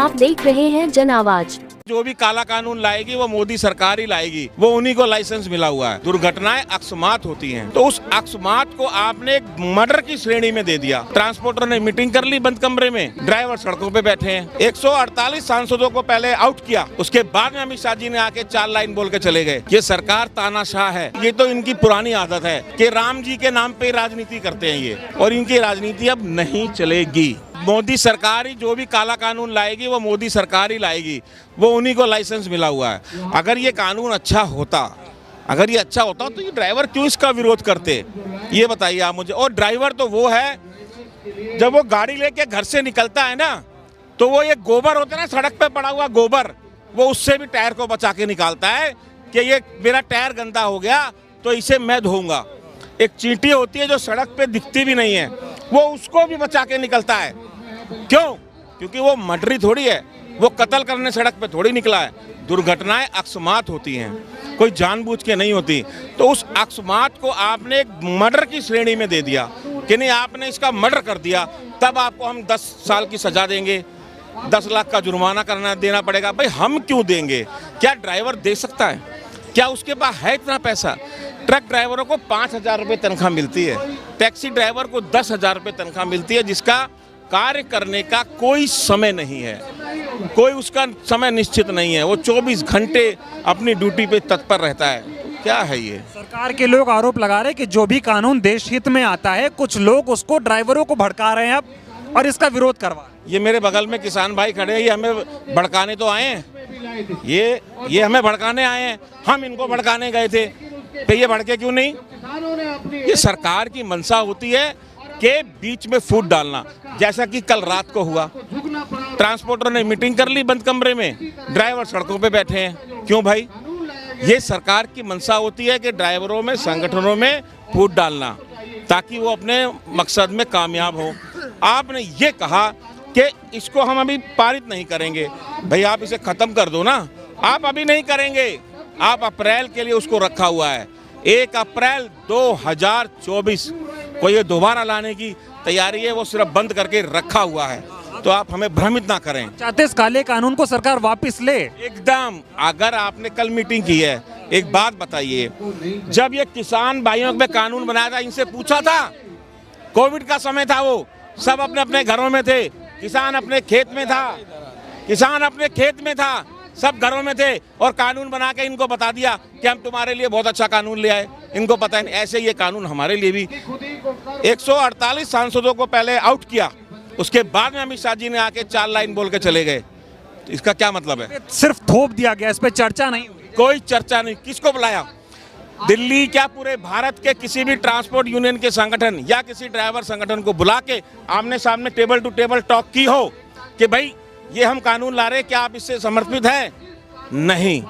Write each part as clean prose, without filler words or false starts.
आप देख रहे हैं जन आवाज। जो भी काला कानून लाएगी वो मोदी सरकार ही लाएगी, वो उन्हीं को लाइसेंस मिला हुआ है। दुर्घटनाएं अकस्मात होती हैं, तो उस अकस्मात को आपने एक मर्डर की श्रेणी में दे दिया। ट्रांसपोर्टर ने मीटिंग कर ली बंद कमरे में, ड्राइवर सड़कों पे बैठे हैं। 148 सांसदों को पहले आउट किया, उसके बाद में अमित शाह जी ने आके 4 लाइन बोल के चले गए। ये सरकार तानाशाह है, ये तो इनकी पुरानी आदत है कि राम जी के नाम पे राजनीति करते हैं ये, और इनकी राजनीति अब नहीं चलेगी। मोदी सरकार ही जो भी काला कानून लाएगी वो मोदी सरकार ही लाएगी, वो उन्हीं को लाइसेंस मिला हुआ है। अगर ये कानून अच्छा होता, अगर ये अच्छा होता तो ये ड्राइवर क्यों इसका विरोध करते, ये बताइए आप मुझे। और ड्राइवर तो वो है जब वो गाड़ी लेके घर से निकलता है ना, तो वो ये गोबर होता है ना, सड़क पे पड़ा हुआ गोबर, वो उससे भी टायर को बचा के निकालता है कि ये मेरा टायर गंदा हो गया तो इसे मैं धोऊंगा। एक चींटी होती है जो सड़क पे दिखती भी नहीं है, वो उसको भी बचा के निकलता है। क्यों? क्योंकि वो मर्डरी थोड़ी है, वो कत्ल करने सड़क पे थोड़ी निकला है। दुर्घटनाएं अकस्मात होती हैं, कोई जानबूझ के नहीं होती। तो उस अकस्मात को आपने एक मर्डर की श्रेणी में दे दिया कि नहीं, आपने इसका मर्डर कर दिया, तब आपको हम 10 साल की सजा देंगे, 10 लाख का जुर्माना देना पड़ेगा। भाई हम क्यों देंगे? क्या ड्राइवर दे सकता है? क्या उसके पास है इतना पैसा? ट्रक ड्राइवरों को 5,000 रुपये तनख्वाह मिलती है, टैक्सी ड्राइवर को 10,000 रुपये तनख्वाह मिलती है, जिसका कार्य करने का कोई समय नहीं है, कोई उसका समय निश्चित नहीं है। वो 24 घंटे अपनी ड्यूटी पे तत्पर रहता है। क्या है ये? सरकार के लोग आरोप लगा रहे हैं कि जो भी कानून देश हित में आता है, कुछ लोग उसको ड्राइवरों को भड़का रहे हैं अब, और इसका विरोध करवा रहे हैं। ये मेरे बगल में किसान भाई खड़े हैं, ये हमें भड़काने तो आए हैं, ये हमें भड़काने आए हैं। हम इनको भड़काने गए थे, तो ये भड़के क्यों नहीं? ये सरकार की मंशा होती है के बीच में फूट डालना, जैसा कि कल रात को हुआ। ट्रांसपोर्टर ने मीटिंग कर ली बंद कमरे में, ड्राइवर सड़कों पे बैठे हैं। क्यों भाई? ये सरकार की मंशा होती है कि ड्राइवरों में, संगठनों में फूट डालना, ताकि वो अपने मकसद में कामयाब हो। आपने ये कहा कि इसको हम अभी पारित नहीं करेंगे। भाई आप इसे खत्म कर दो ना, आप अभी नहीं करेंगे, आप अप्रैल के लिए उसको रखा हुआ है। 1 अप्रैल 2024 को ये दोबारा लाने की तैयारी है, वो सिर्फ बंद करके रखा हुआ है। तो आप हमें भ्रमित ना करें। चाहते इस काले कानून को सरकार वापस ले? एकदम। अगर आपने कल मीटिंग की है, एक बात बताइए, जब ये किसान भाइयों पे कानून बनाया था, इनसे पूछा था? कोविड का समय था, वो सब अपने अपने घरों में थे, किसान अपने खेत में था, किसान अपने खेत में था, सब घरों में थे, और कानून बना के इनको बता दिया कि हम तुम्हारे लिए बहुत अच्छा कानून ले आए। इनको पता है ऐसे ये कानून हमारे लिए भी। 148 सांसदों को पहले आउट किया, उसके बाद में अमित शाह जी ने आके 4 लाइन बोल के चले गए। इसका क्या मतलब है? सिर्फ थोप दिया गया, इस पे चर्चा नहीं हुई। कोई चर्चा नहीं। किसको बुलाया? दिल्ली क्या पूरे भारत के किसी भी ट्रांसपोर्ट यूनियन के संगठन या किसी ड्राइवर संगठन को बुला के आमने सामने टेबल टू टेबल टॉक की हो कि भाई ये हम कानून ला रहे, क्या आप इससे समर्पित हैं? नहीं।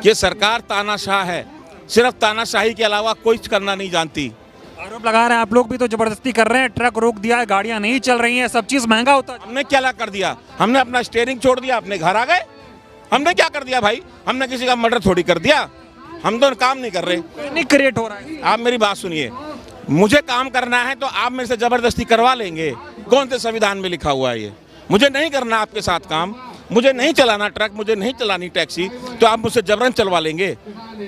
ये सरकार तानाशाह है, सिर्फ तानाशाही के अलावा कोई करना नहीं जानती। आरोप लगा रहे हैं आप लोग भी तो जबरदस्ती कर रहे हैं, ट्रक रोक दिया है, गाड़ियां नहीं चल रही हैं, सब चीज महंगा होता है। हमने क्या कर दिया? हमने अपना स्टीयरिंग छोड़ दिया, अपने घर आ गए। हमने क्या कर दिया भाई? हमने किसी का मर्डर थोड़ी कर दिया, हम तो काम नहीं कर रहे। नहीं क्रिएट हो रहा है। आप मेरी बात सुनिए, मुझे काम करना है तो आप मेरे से जबरदस्ती करवा लेंगे? कौन से संविधान में लिखा हुआ है ये? मुझे नहीं करना आपके साथ काम, मुझे नहीं चलाना ट्रक, मुझे नहीं चलानी टैक्सी, तो आप मुझसे जबरन चलवा लेंगे?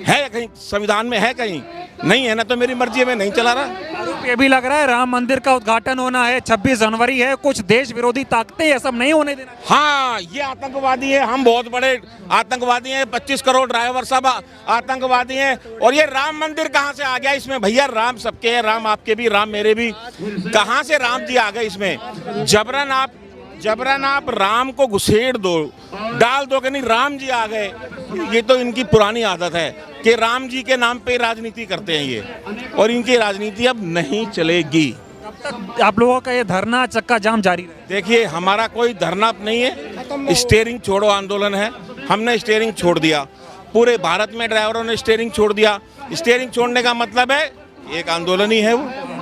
है कहीं संविधान में? है कहीं? नहीं है ना, तो मेरी मर्जी है, मैं नहीं चला रहा। आरोप ये भी लग रहा है राम मंदिर का उद्घाटन होना है, 26 जनवरी है, कुछ देश विरोधी ताकतें ये सब नहीं होने देना। हाँ, ये आतंकवादी है, हम बहुत बड़े आतंकवादी हैं, 25 करोड़ ड्राइवर सब आतंकवादी हैं, और ये राम मंदिर कहाँ से आ गया इसमें? भैया राम सबके हैं, राम आपके भी, राम मेरे भी। कहाँ से राम जी आ गए इसमें? जबरन आप राम को घुसेड़ दो, डाल दो कि नहीं राम जी आ गए। ये तो इनकी पुरानी आदत है कि राम जी के नाम पे राजनीति करते हैं ये, और इनकी राजनीति अब नहीं चलेगी। कब तक आप लोगों का ये धरना चक्का जाम जारी रहे? देखिए, हमारा कोई धरना नहीं है, स्टीयरिंग छोड़ो आंदोलन है। हमने स्टीयरिंग छोड़ दिया, पूरे भारत में ड्राइवरों ने स्टीयरिंग छोड़ दिया। स्टीयरिंग छोड़ने का मतलब है एक आंदोलन ही है वो।